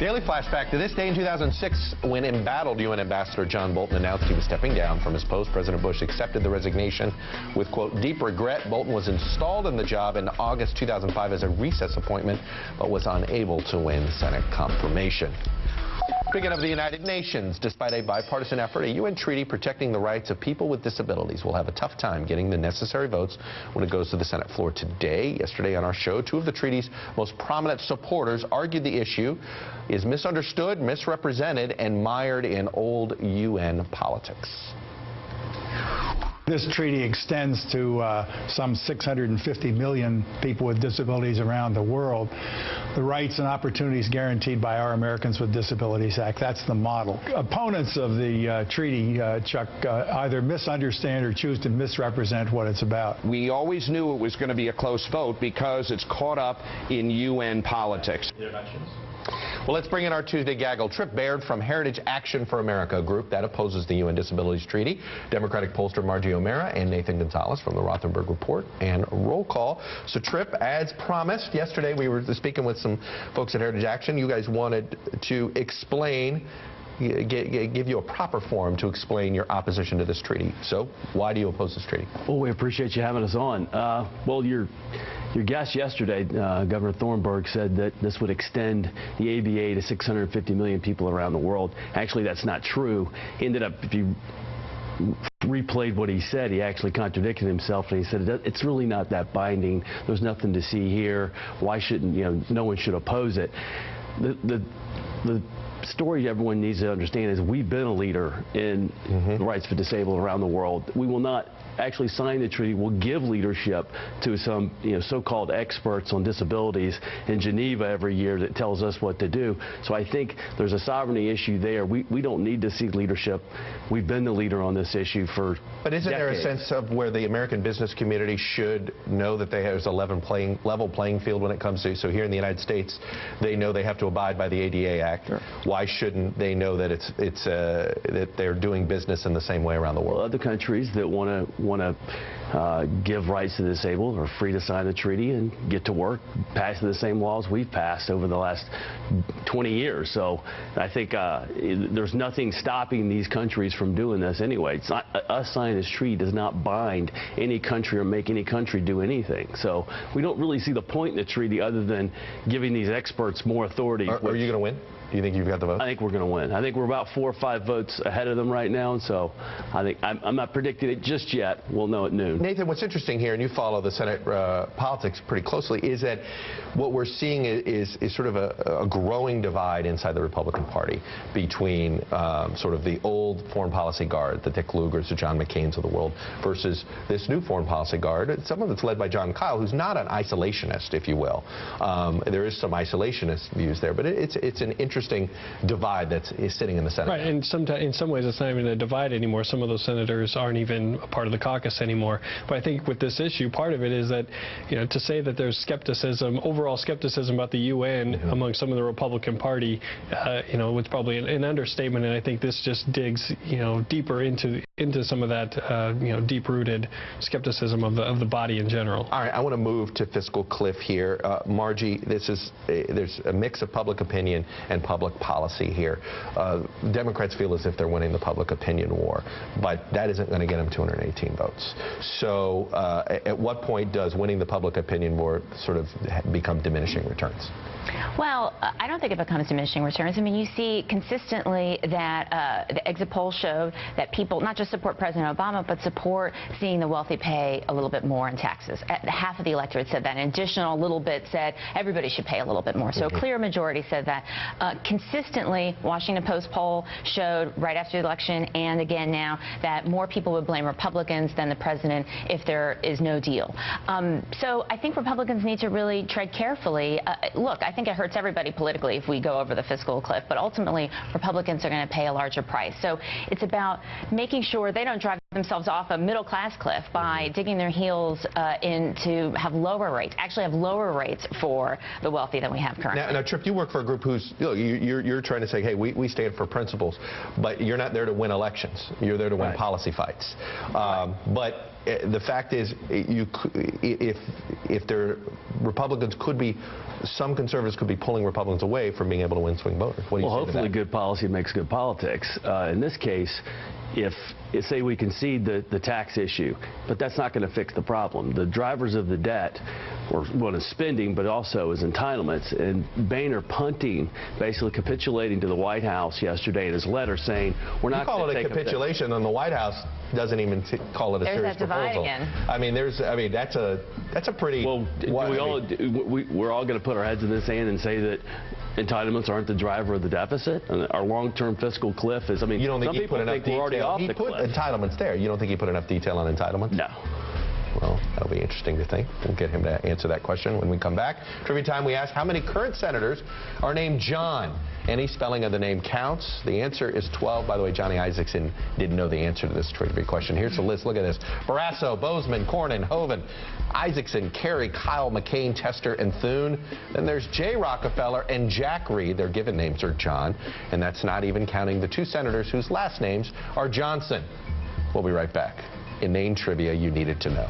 Daily flashback to this day in 2006 when embattled UN Ambassador John Bolton announced he was stepping down from his post. President Bush accepted the resignation with, quote, deep regret. Bolton was installed in the job in August 2005 as a recess appointment, but was unable to win Senate confirmation. Speaking of the United Nations, despite a bipartisan effort, a UN treaty protecting the rights of people with disabilities will have a tough time getting the necessary votes when it goes to the Senate floor today. Yesterday on our show, two of the treaty's most prominent supporters argued the issue is misunderstood, misrepresented, and mired in old UN politics. This treaty extends to some 650 million people with disabilities around the world. The rights and opportunities guaranteed by our Americans with Disabilities Act, that's the model. Opponents of the treaty, Chuck, either misunderstand or choose to misrepresent what it's about. We always knew it was going to be a close vote because it's caught up in UN politics. Well, let's bring in our Tuesday gaggle. Trip Baird from Heritage Action for America, a group that opposes the UN Disabilities Treaty. Democratic pollster Margie O'Mara and Nathan Gonzales from the Rothenberg Report and Roll Call. So, Trip, as promised, yesterday we were speaking with some folks at Heritage Action. You guys wanted to explain, give you a proper forum to explain your opposition to this treaty. So, why do you oppose this treaty? Well, we appreciate you having us on. Well, your guest yesterday, Governor Thornburg, said that this would extend the ABA to 650 million people around the world. Actually, that's not true. He ended up, if you replayed what he said, he actually contradicted himself, and he said it's really not that binding. There's nothing to see here. Why shouldn't, no one should oppose it. The story everyone needs to understand is we've been a leader in the rights for disabled around the world. We will not actually sign the treaty. We'll give leadership to some so-called experts on disabilities in Geneva every year that tells us what to do. So I think there's a sovereignty issue there. We don't need to seek leadership. We've been the leader on this issue for But isn't decades. there a sense of where the American business community should know that there's a level playing field when it comes to, so here in the United States, they know they have to abide by the ADA Act. Sure. Why shouldn't they know that that they're doing business in the same way around the world? Well, other countries that want to give rights to the disabled are free to sign the treaty and get to work, passing the same laws we've passed over the last 20 years. So I think there's nothing stopping these countries from doing this anyway. It's not, us signing this treaty does not bind any country or make any country do anything. So we don't really see the point in the treaty other than giving these experts more authority. Are you going to win? Do you think you've got the vote? I think we're going to win. I think we're about 4 or 5 votes ahead of them right now, so I think I'm not predicting it just yet. We'll know at noon. Nathan, what's interesting here, and you follow the Senate politics pretty closely, is that what we're seeing is sort of a growing divide inside the Republican Party between sort of the old foreign policy guard, the Dick Lugers, the John McCains of the world, versus this new foreign policy guard. Some of it's led by John Kyle, who's not an isolationist, if you will. There is some isolationist views there, but it's an interesting divide that is sitting in the Senate. Right, and in some ways it's not even a divide anymore. Some of those senators aren't even a part of the caucus anymore. But I think with this issue, part of it is that, to say that there's skepticism, overall skepticism about the UN among some of the Republican Party, was probably an understatement. And I think this just digs, deeper into some of that, deep-rooted skepticism of the body in general. All right, I want to move to fiscal cliff here. Margie, there's a mix of public opinion and public policy here. Democrats feel as if they're winning the public opinion war, but that isn't going to get them 218 votes. So at what point does winning the public opinion war sort of become diminishing returns? Well, I don't think it becomes diminishing returns. I mean, you see consistently that the exit polls show that people not just support President Obama, but support seeing the wealthy pay a little bit more in taxes. Half of the electorate said that. An additional little bit said everybody should pay a little bit more. So a clear majority said that. Consistently, Washington Post poll showed right after the election and again now that more people would blame Republicans than the president if there is no deal. So I think Republicans need to really tread carefully. Look, I think it hurts everybody politically if we go over the fiscal cliff, but ultimately Republicans are going to pay a larger price. So it's about making sure they don't drive themselves off a middle-class cliff by digging their heels in to have lower rates, actually have lower rates for the wealthy than we have currently. Now Trip, you work for a group who's, you're trying to say, hey, we stand for principles, but you're not there to win elections. You're there to win policy fights. But the fact is, if there Republicans could be, some conservatives could be pulling Republicans away from being able to win swing voters. What do you say to hopefully that? good policy makes good politics. In this case, if say we concede the tax issue, but that's not going to fix the problem. The drivers of the debt, or one is spending, but also is entitlements. And Boehner punting, basically capitulating to the White House yesterday in his letter, saying we're not going to take a capitulation, and the White House doesn't even call it a serious proposal. Again. I mean, that's a pretty. Well, we're all going to put our heads in the sand and say that entitlements aren't the driver of the deficit, and our long-term fiscal cliff is. I mean, you don't think some people think we're already off the cliff. Entitlements there. You don't think he put enough detail on entitlements? No. Well, that'll be interesting to think. We'll get him to answer that question when we come back. Trivia time, we ask how many current senators are named John? Any spelling of the name counts. The answer is 12. By the way, Johnny Isaacson didn't know the answer to this trivia question. Here's the list. Look at this. Barrasso, Bozeman, Cornyn, Hoeven, Isaacson, Kerry, Kyle, McCain, Tester, and Thune. Then there's Jay Rockefeller and Jack Reed. Their given names are John. And that's not even counting the two senators whose last names are Johnson. We'll be right back in Name Trivia You Needed to Know.